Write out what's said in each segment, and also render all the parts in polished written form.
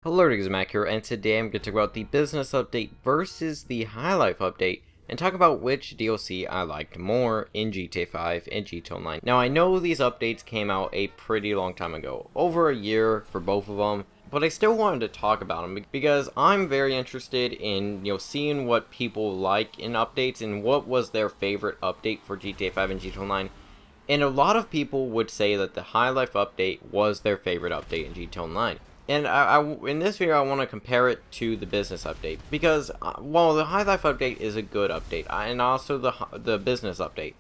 Hello, it is Mac here, and today I'm going to talk about the business update versus the High Life update, and talk about which DLC I liked more in GTA 5 and GTA Online. Now, I know these updates came out a pretty long time ago, over a year for both of them, but I still wanted to talk about them because I'm very interested in, seeing what people like in updates and what was their favorite update for GTA 5 and GTA Online. And a lot of people would say that the High Life update was their favorite update in GTA Online. And in this video, I want to compare it to the business update because while the High Life update is a good update, and also the business update,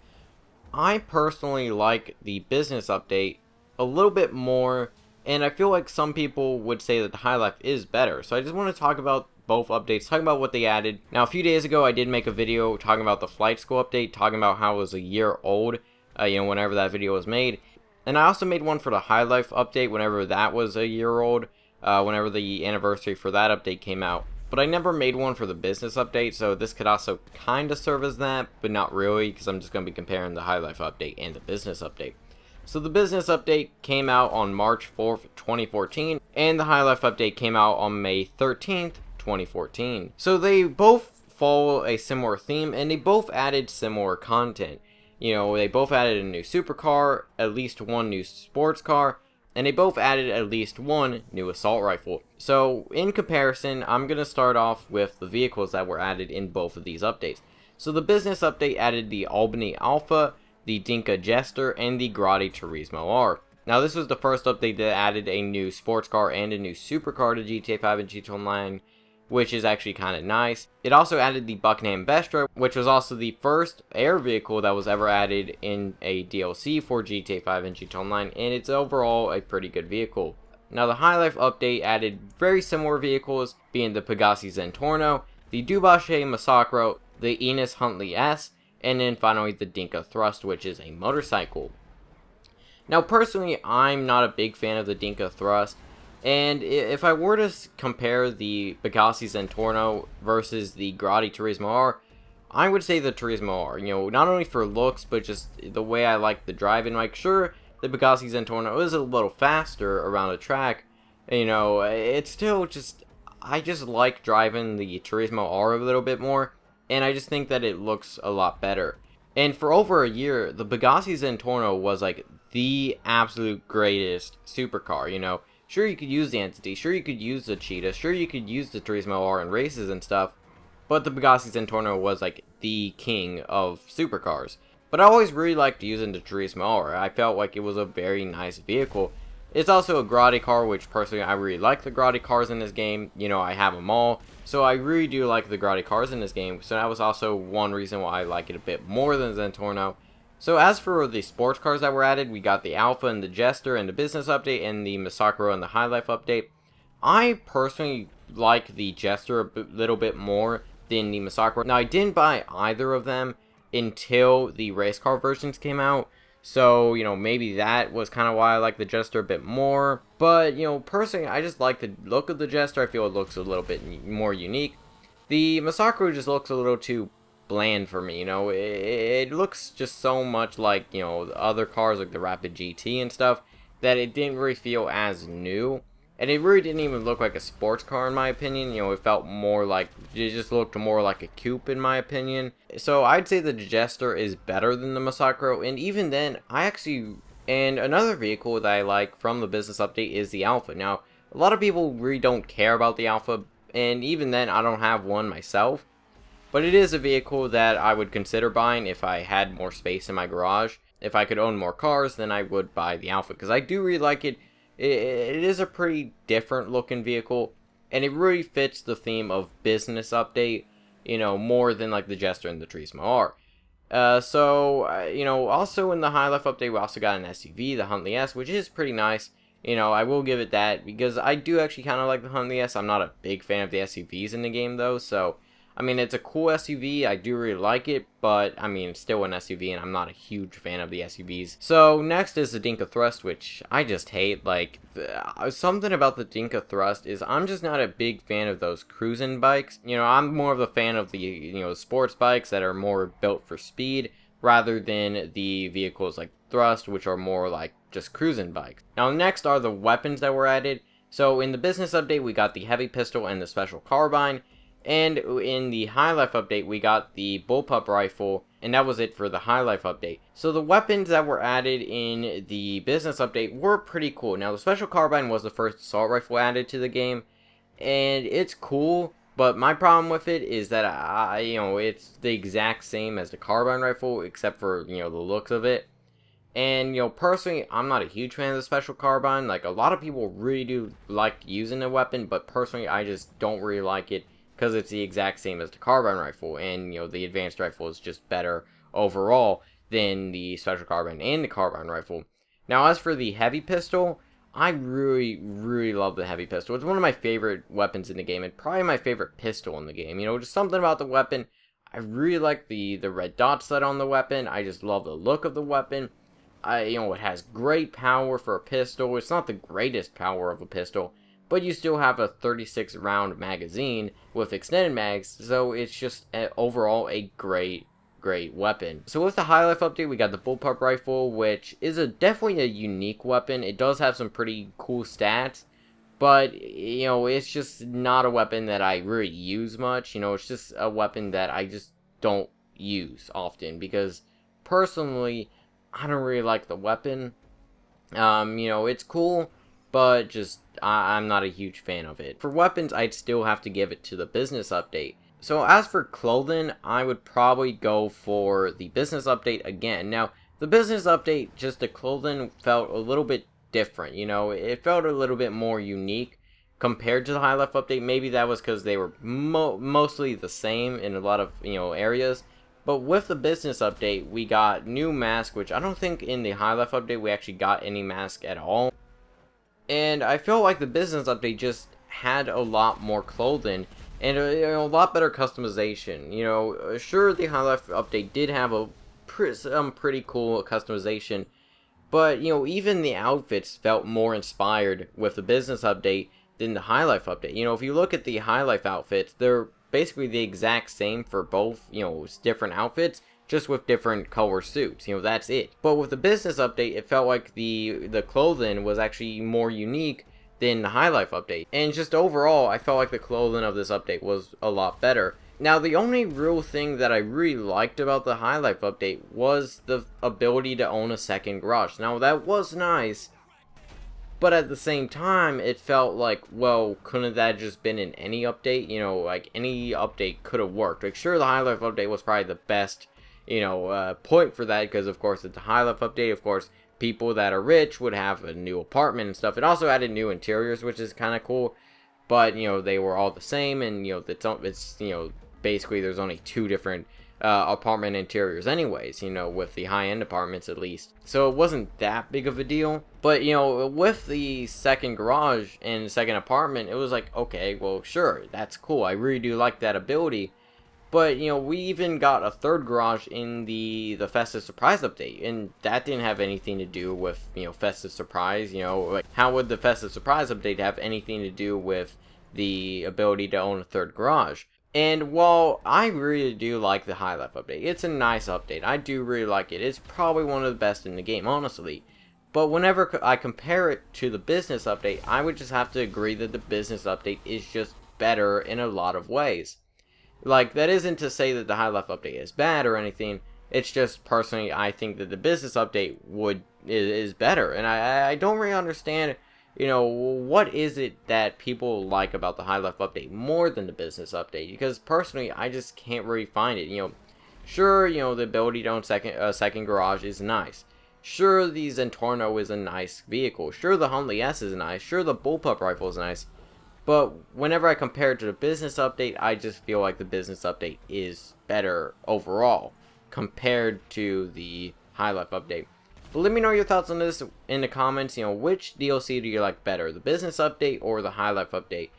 I personally like the business update a little bit more, and I feel like some people would say that the High Life is better. So I just want to talk about both updates, talk about what they added. Now, a few days ago, I did make a video talking about the Flight School update, talking about how it was a year old, whenever that video was made. And I also made one for the High Life update whenever that was a year old. Whenever the anniversary for that update came out. But I never made one for the business update, so this could also kind of serve as that, but not really, because I'm just going to be comparing the High Life update and the business update. So the business update came out on March 4th, 2014, and the High Life update came out on May 13th, 2014. So they both follow a similar theme, and they both added similar content. They both added a new supercar, at least one new sports car, and they both added at least one new assault rifle. So in comparison, I'm going to start off with the vehicles that were added in both of these updates. So the business update added the Albany Alpha, the Dinka Jester, and the Grotti Turismo R. Now this was the first update that added a new sports car and a new supercar to GTA 5 and GTA Online, which is actually kind of nice. It also added the Buckingham Vestra, which was also the first air vehicle that was ever added in a DLC for GTA 5 and GTA Online, and it's overall a pretty good vehicle. Now the High Life update added very similar vehicles, being the Pegassi Zentorno, the Dubochet Massacro, the Enos Huntley S, and then finally the Dinka Thrust, which is a motorcycle. Now personally, I'm not a big fan of the Dinka Thrust. And if I were to compare the Pegassi Zentorno versus the Grotti Turismo R, I would say the Turismo R. Not only for looks, but just the way I like the driving. Like, sure, the Pegassi Zentorno is a little faster around the track. It's still just, I just like driving the Turismo R a little bit more. And I just think that it looks a lot better. And for over a year, the Pegassi Zentorno was like the absolute greatest supercar, Sure, you could use the Entity, sure you could use the Cheetah, sure you could use the Turismo R in races and stuff, but the Pegassi Zentorno was like the king of supercars. But I always really liked using the Turismo R. I felt like it was a very nice vehicle. It's also a Grotti car, which personally I really like the Grotti cars in this game. I have them all, so I really do like the Grotti cars in this game, so that was also one reason why I like it a bit more than Zentorno. So as for the sports cars that were added, we got the Alpha and the Jester and the business update and the Massacro and the High Life update. I personally like the Jester a little bit more than the Massacro. Now I didn't buy either of them until the race car versions came out. So, maybe that was kind of why I like the Jester a bit more. But, personally, I just like the look of the Jester. I feel it looks a little bit more unique. The Massacro just looks a little too bland for me. It looks just so much like the other cars like the Rapid GT and stuff that it didn't really feel as new, and it really didn't even look like a sports car in my opinion. It felt more like, it just looked more like a coupe in my opinion. So I'd say the Jester is better than the Massacro, and even then and another vehicle that I like from the business update is the Alpha. Now a lot of people really don't care about the Alpha, and even then I don't have one myself. But it is a vehicle that I would consider buying if I had more space in my garage. If I could own more cars, then I would buy the Alpha, because I do really like it. It is a pretty different looking vehicle, and it really fits the theme of business update, more than like the Jester and the Turismo R. Also in the High Life update, we also got an SUV, the Huntley S, which is pretty nice. I will give it that, because I do actually kind of like the Huntley S. I'm not a big fan of the SUVs in the game, though, so it's a cool SUV, I do really like it, but, it's still an SUV, and I'm not a huge fan of the SUVs. So, next is the Dinka Thrust, which I just hate. Something about the Dinka Thrust is I'm just not a big fan of those cruising bikes. I'm more of a fan of the, sports bikes that are more built for speed, rather than the vehicles like Thrust, which are more like just cruising bikes. Now, next are the weapons that were added. So in the business update, we got the heavy pistol and the special carbine. And in the High Life update, we got the bullpup rifle, and that was it for the High Life update. So the weapons that were added in the business update were pretty cool. Now, the special carbine was the first assault rifle added to the game, and it's cool, but my problem with it is that it's the exact same as the carbine rifle, except for, the looks of it. And, personally, I'm not a huge fan of the special carbine. Like, a lot of people really do like using the weapon, but personally, I just don't really like it, because it's the exact same as the carbine rifle, and, the advanced rifle is just better overall than the special carbine and the carbine rifle. Now, as for the heavy pistol, I really, really love the heavy pistol. It's one of my favorite weapons in the game, and probably my favorite pistol in the game. Just something about the weapon. I really like the red dot set on the weapon. I just love the look of the weapon. It has great power for a pistol. It's not the greatest power of a pistol, but you still have a 36 round magazine with extended mags, so it's just overall a great weapon. So with the High Life update, we got the bullpup rifle, which is definitely a unique weapon. It does have some pretty cool stats, but it's just not a weapon that I really use much. It's just a weapon that I just don't use often, because personally, I don't really like the weapon. It's cool, but just I'm not a huge fan of it. For weapons, I'd still have to give it to the business update. So as for clothing, I would probably go for the business update again. Now, the business update, just the clothing felt a little bit different. It felt a little bit more unique compared to the High Life update. Maybe that was because they were mostly the same in a lot of areas. But with the business update, we got new mask, which I don't think in the High Life update we actually got any mask at all. And I feel like the business update just had a lot more clothing and a lot better customization. Sure, the High Life update did have some pretty cool customization, but even the outfits felt more inspired with the business update than the High Life update. If you look at the High Life outfits, they're basically the exact same for both, different outfits, just with different color suits. That's it. But with the business update, it felt like the clothing was actually more unique than the High Life update. And just overall, I felt like the clothing of this update was a lot better. Now, the only real thing that I really liked about the High Life update was the ability to own a second garage. Now, that was nice, but at the same time, it felt like, well, couldn't that just been in any update? Like, any update could have worked. Like, sure, the High Life update was probably the best, point for that, because, of course, it's a High Life update. Of course, people that are rich would have a new apartment and stuff. It also added new interiors, which is kind of cool, but, they were all the same, and, it's basically there's only two different apartment interiors anyways, with the high-end apartments at least. So it wasn't that big of a deal. But, with the second garage and the second apartment, it was like, okay, well, sure, that's cool. I really do like that ability. But, we even got a third garage in the Festive Surprise update, and that didn't have anything to do with, Festive Surprise. Like, how would the Festive Surprise update have anything to do with the ability to own a third garage? And while I really do like the High Life update, it's a nice update. I do really like it. It's probably one of the best in the game, honestly. But whenever I compare it to the business update, I would just have to agree that the business update is just better in a lot of ways. Like, that isn't to say that the High Life update is bad or anything. It's just, personally, I think that the business update is better. And I don't really understand, what is it that people like about the High Life update more than the business update? Because, personally, I just can't really find it. Sure, the ability to own a second garage is nice. Sure, the Zentorno is a nice vehicle. Sure, the Huntley S is nice. Sure, the bullpup rifle is nice. But whenever I compare it to the business update, I just feel like the business update is better overall compared to the High Life update. But let me know your thoughts on this in the comments. Which DLC do you like better, the business update or the High Life update?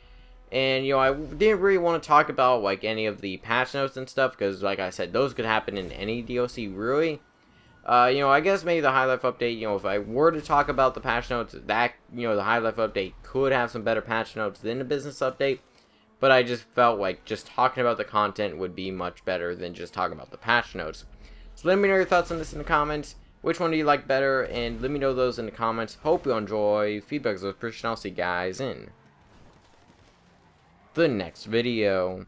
And, I didn't really want to talk about, like, any of the patch notes and stuff, because, like I said, those could happen in any DLC, really. I guess maybe the High Life update, if I were to talk about the patch notes, that, the High Life update could have some better patch notes than the business update. But I just felt like just talking about the content would be much better than just talking about the patch notes. So let me know your thoughts on this in the comments. Which one do you like better? And let me know those in the comments. Hope you enjoy. Feedback is appreciated. I'll see you guys in the next video.